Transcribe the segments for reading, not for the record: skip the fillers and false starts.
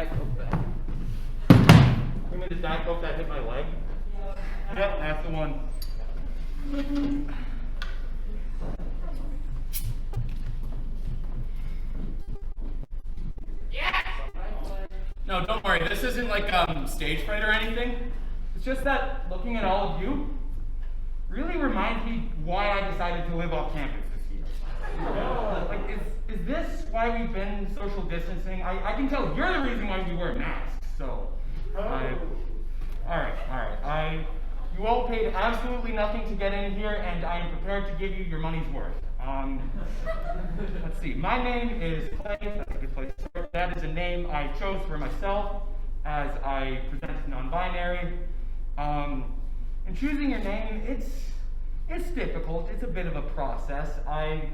Diet Coke that. You mean the Diet Coke that hit my leg? Yep, that's the one. No, don't worry. This isn't like stage fright or anything. It's just that looking at all of you really reminds me why I decided to live off campus this year. Like, is this why we've been social distancing? I can tell you're the reason why we wear masks. So, all right. You all paid absolutely nothing to get in here, and I am prepared to give you your money's worth. Let's see. My name is Clay. That's a good place to start. That is a name I chose for myself as I present non-binary. And choosing your name, it's difficult. It's a bit of a process. I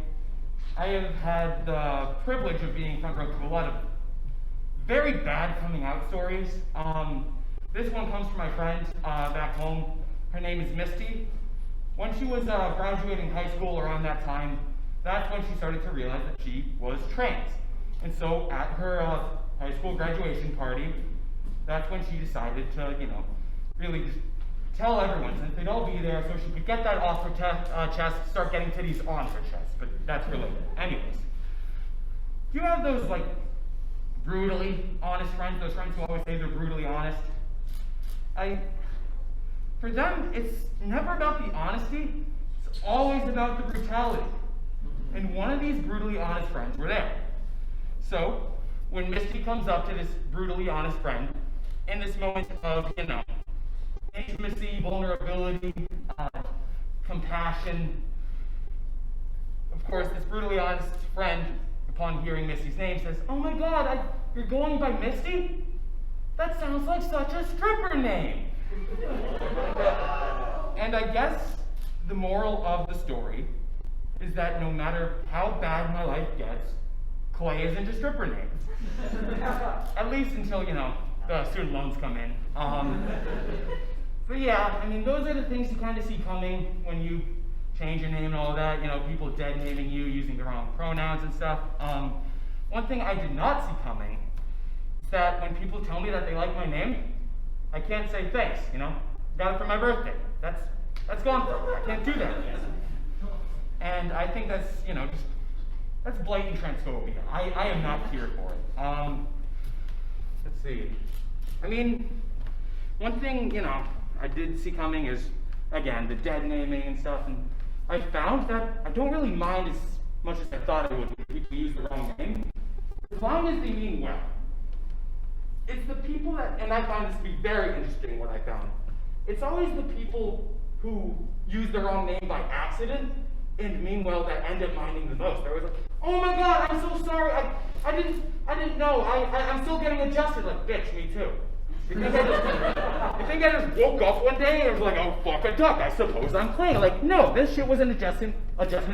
have had the privilege of being front row to a lot of very bad coming out stories. This one comes from my friend back home. Her name is Misty. When she was graduating high school around that time, that's when she started to realize that she was trans. And so at her high school graduation party, that's when she decided to, really just tell everyone, since they'd all be there, so she could get that off her chest, start getting titties on her chest. But that's related. Anyways, do you have those, brutally honest friends, those friends who always say they're brutally honest? For them, it's never about the honesty, it's always about the brutality. And one of these brutally honest friends were there. So, when Misty comes up to this brutally honest friend, in this moment of, intimacy, vulnerability, compassion, of course, this brutally honest friend, upon hearing Misty's name, says, "Oh my God, you're going by Misty? That sounds like such a stripper name." And I guess the moral of the story is that no matter how bad my life gets, Clay isn't a stripper name. At least until, the student loans come in. But yeah, those are the things you kind of see coming when you change your name and all of that. People dead naming you, using the wrong pronouns and stuff. One thing I did not see coming is that when people tell me that they like my name, I can't say thanks, Got it for my birthday. That's gone from me. I can't do that yet. And I think that's, that's blatant transphobia. I am not here for it. Let's see. One thing, I did see coming is, again, the dead naming and stuff, and I found that I don't really mind as much as I thought I would when people use the wrong name, as long as they mean well. It's the people that, and I found this to be very interesting what I found, it's always the people who use the wrong name by accident and mean well that end up minding the most. They're always like, "Oh my God, I'm so sorry, I didn't know, I'm still getting adjusted." Like, bitch, me too. You think I just woke up one day and was like, "Oh fuck a duck, I suppose I'm playing." Like, no, this shit was an adjustment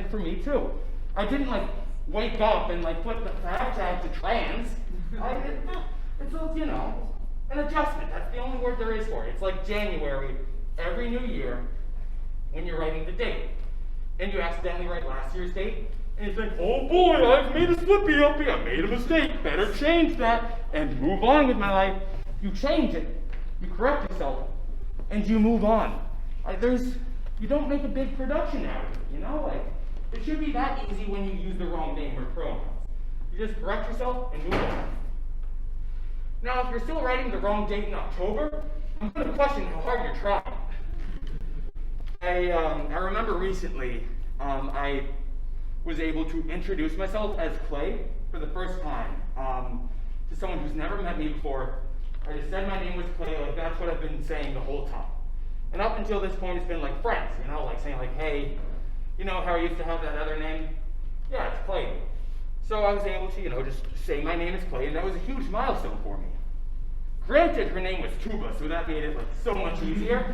for me too. I didn't wake up and flip the hashtag to trans. It's an adjustment. That's the only word there is for it. It's like January every new year when you're writing the date. And you accidentally write last year's date, and you think, "Oh boy, I've made a slippy uppy, I made a mistake, better change that, and move on with my life." You change it, you correct yourself, and you move on. You don't make a big production out of it, It should be that easy when you use the wrong name or pronouns. You just correct yourself and move on. Now, if you're still writing the wrong date in October, I'm going to question how hard you're trying. I remember recently, I was able to introduce myself as Clay for the first time to someone who's never met me before. I just said my name was Clay, that's what I've been saying the whole time. And up until this point, it's been friends, saying "Hey, how I used to have that other name? Yeah, it's Clay." So I was able to, just say my name is Clay, and that was a huge milestone for me. Granted, her name was Tuba, so that made it so much easier.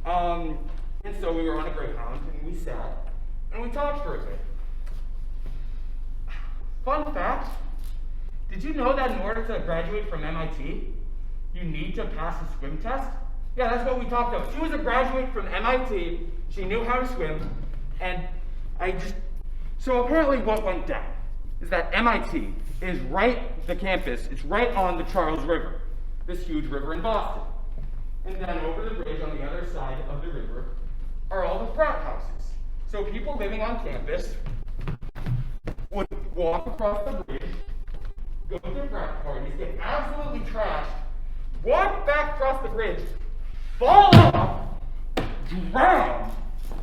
And so we were on a Greyhound, and we sat, and we talked for a bit. Fun fact, did you know that in order to graduate from MIT, you need to pass a swim test? Yeah, that's what we talked about. She was a graduate from MIT, she knew how to swim, and so apparently what went down is that MIT is the campus, it's right on the Charles River, this huge river in Boston. And then over the bridge on the other side of the river are all the frat houses. So people living on campus would walk across the bridge, go to their frat parties, get absolutely trashed, walk back across the bridge, fall off, drown,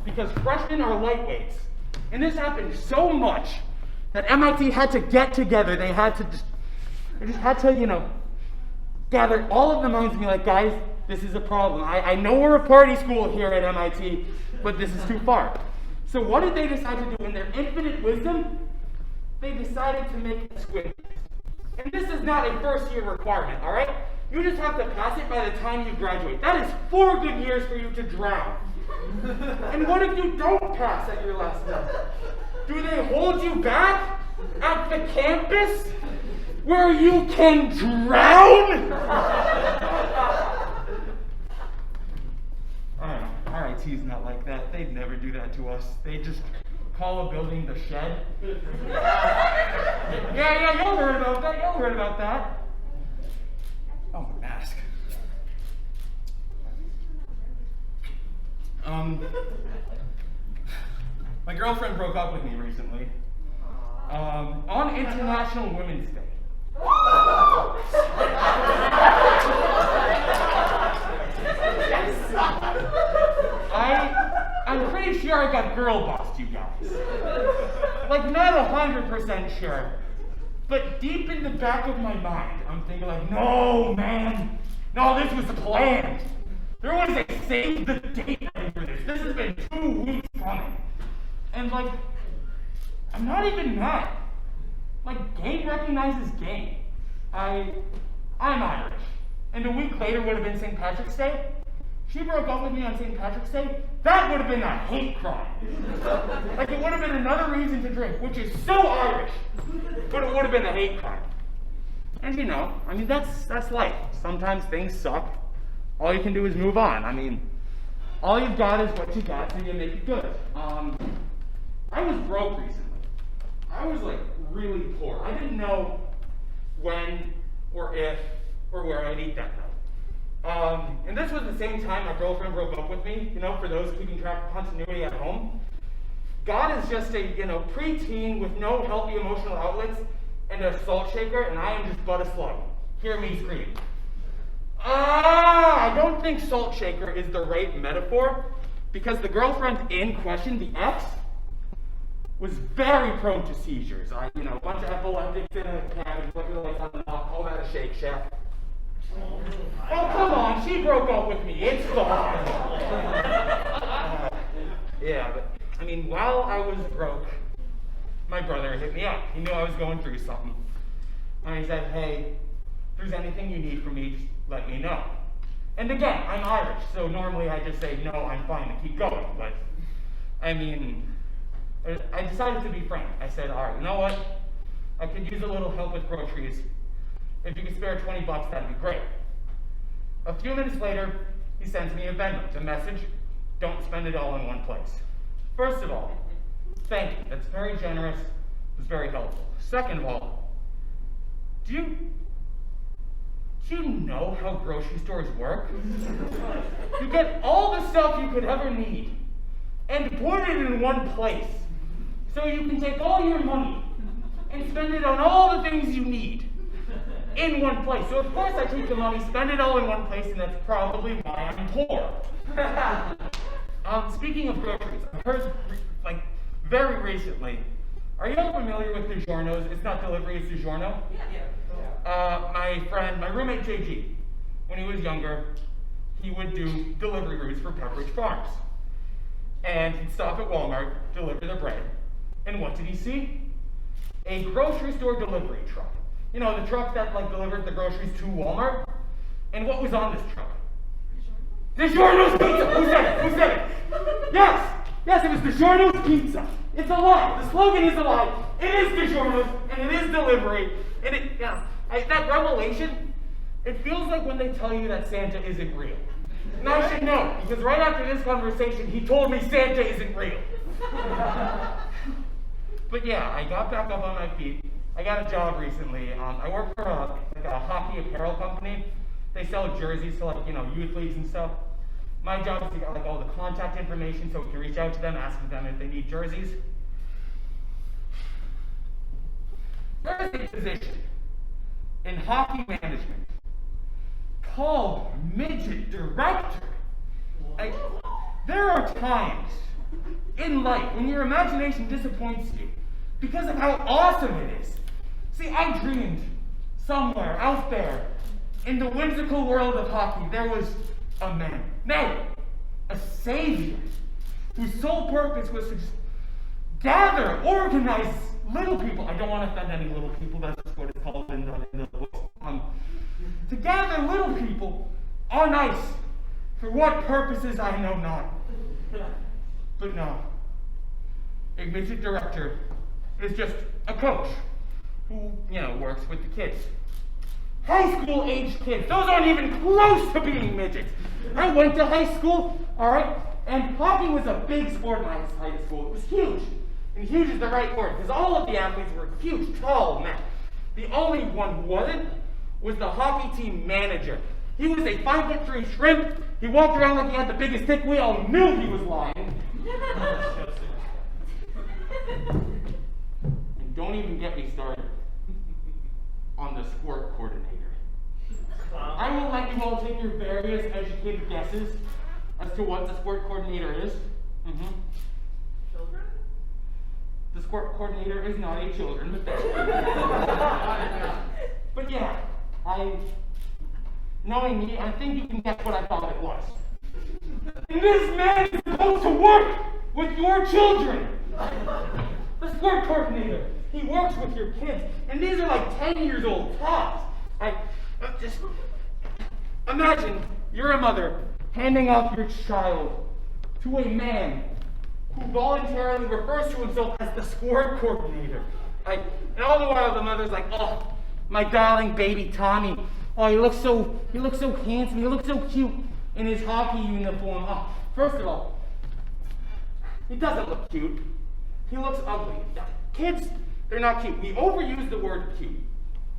because freshmen are lightweights. And this happened so much that MIT had to get together. They just had to, gather all of the minds and be like, guys, this is a problem. I know we're a party school here at MIT, but this is too far. So what did they decide to do? In their infinite wisdom, they decided to make a squid. And this is not a first-year requirement, all right? You just have to pass it by the time you graduate. That is 4 good years for you to drown. And what if you don't pass at your last year? Do they hold you back at the campus where you can drown? RIT's not like that. They'd never do that to us. They just call a building the Shed. Yeah, you'll heard about that. Oh, my mask. My girlfriend broke up with me recently. On International Women's Day. I'm pretty sure I got girl bossed, you guys. Like, not 100% sure. But deep in the back of my mind, I'm thinking like, no, man. No, this was planned. There was a save the date for this. This has been 2 weeks coming. And like, I'm not even mad. Like, game recognizes game. I'm Irish. And a week later would have been St. Patrick's Day. She broke up with me on St. Patrick's Day. That would have been a hate crime. Like, it would have been another reason to drink, which is so Irish. But it would have been a hate crime. And that's life. Sometimes things suck. All you can do is move on. All you've got is what you got, so you make it good. I was broke recently. I was like really poor. I didn't know when or if or where I'd eat that night. And this was the same time my girlfriend broke up with me, for those keeping track of continuity at home. God is just a, preteen with no healthy emotional outlets and a salt shaker, and I am just but a slug. Hear me scream. I don't think salt shaker is the right metaphor, because the girlfriend in question, the ex, was very prone to seizures. A bunch of epileptics in a cabin, flicker the lights on and off, call that a Shake Shack. Oh, come on, she broke up with me, it's gone. Yeah, but, while I was broke, my brother hit me up. He knew I was going through something. And he said, hey, if there's anything you need from me, just let me know. And again, I'm Irish, so normally I just say, no, I'm fine, and keep going. But, I decided to be frank. I said, all right, you know what? I could use a little help with groceries. If you could spare $20, that'd be great. A few minutes later, he sends me a Venmo. It's a message, don't spend it all in one place. First of all, thank you. That's very generous. It's very helpful. Second of all, do you know how grocery stores work? You get all the stuff you could ever need and put it in one place. So you can take all your money and spend it on all the things you need in one place. So of course I take the money, spend it all in one place, and that's probably why I'm poor. Speaking of groceries, I heard, very recently, are you all familiar with DiGiorno's? It's not delivery, it's DiGiorno? Yeah. My roommate JG, when he was younger, he would do delivery routes for Pepperidge Farms. And he'd stop at Walmart, deliver the bread. And what did he see? A grocery store delivery truck. The truck that delivers the groceries to Walmart. And what was on this truck? DiGiorno's Pizza! Who said it? Yes, it was DiGiorno's Pizza. It's a lie. The slogan is a lie. It is DiGiorno's, and it is delivery. And that revelation, it feels like when they tell you that Santa isn't real. And I should know, because right after this conversation, he told me Santa isn't real. But yeah, I got back up on my feet. I got a job recently. I work for a hockey apparel company. They sell jerseys to youth leagues and stuff. My job is to get all the contact information so we can reach out to them, asking them if they need jerseys. There is a position in hockey management called midget director. There are times in life when your imagination disappoints you because of how awesome it is. See, I dreamed somewhere out there in the whimsical world of hockey there was a man, no, a savior, whose sole purpose was to just gather, organize little people. I don't want to offend any little people, that's just what it's called in the book. To gather little people on ice. For what purposes, I know not. But no, a midget director is just a coach who, works with the kids. High school aged kids, those aren't even close to being midgets. I went to high school, all right, and hockey was a big sport in my high school. It was huge. And huge is the right word, because all of the athletes were huge, tall men. The only one who wasn't was the hockey team manager. He was a 5'3" shrimp. He walked around like he had the biggest dick. We all knew he was lying. And don't even get me started on the sport coordinator. I will let you all take your various educated guesses as to what the sport coordinator is. Children? The sport coordinator is not a children, but yeah, knowing me, I think you can guess what I thought it was. And this man is supposed to work with your children. The sport coordinator, he works with your kids, and these are like 10 years old tops. Just imagine you're a mother handing off your child to a man who voluntarily refers to himself as the sport coordinator. And all the while the mother's like, oh, my darling baby Tommy. Oh, he looks so handsome. He looks so cute in his hockey uniform. Oh, first of all, he doesn't look cute. He looks ugly. Kids, they're not cute. We overuse the word cute,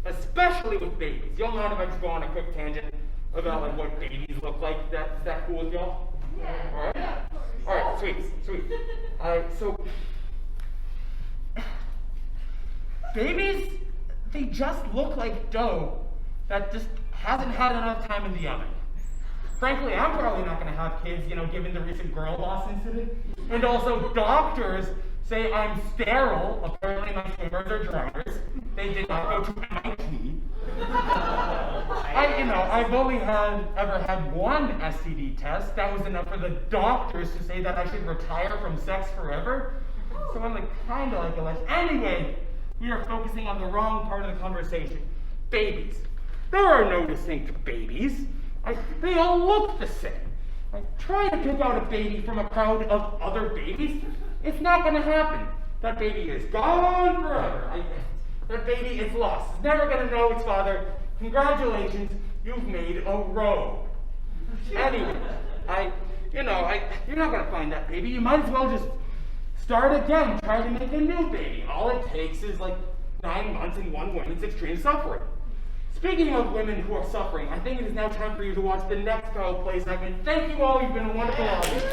especially with babies. Y'all mind if I just go on a quick tangent about what babies look like? Is that cool with y'all? Yeah. All right. Yeah, All right. Sweet. So babies, they just look like dough that just hasn't had enough time in the oven. Frankly, I'm probably not going to have kids, given the recent girl boss incident. And also, doctors say I'm sterile. Apparently, my swimmers are drowners. They did not go to MIT. I've only ever had one STD test. That was enough for the doctors to say that I should retire from sex forever. So I'm kind of like a lesbian. Anyway, we are focusing on the wrong part of the conversation. Babies. There are no distinct babies. They all look the same. Try to pick out a baby from a crowd of other babies. It's not going to happen. That baby is gone forever. That baby is lost. It's never going to know its father. Congratulations, you've made a rogue. Anyway, you're not going to find that baby. You might as well just start again. Try to make a new baby. All it takes is 9 months and one woman's extreme suffering. Speaking of women who are suffering, I think it is now time for you to watch the next Child Play segment. Thank you all. You've been a wonderful audience.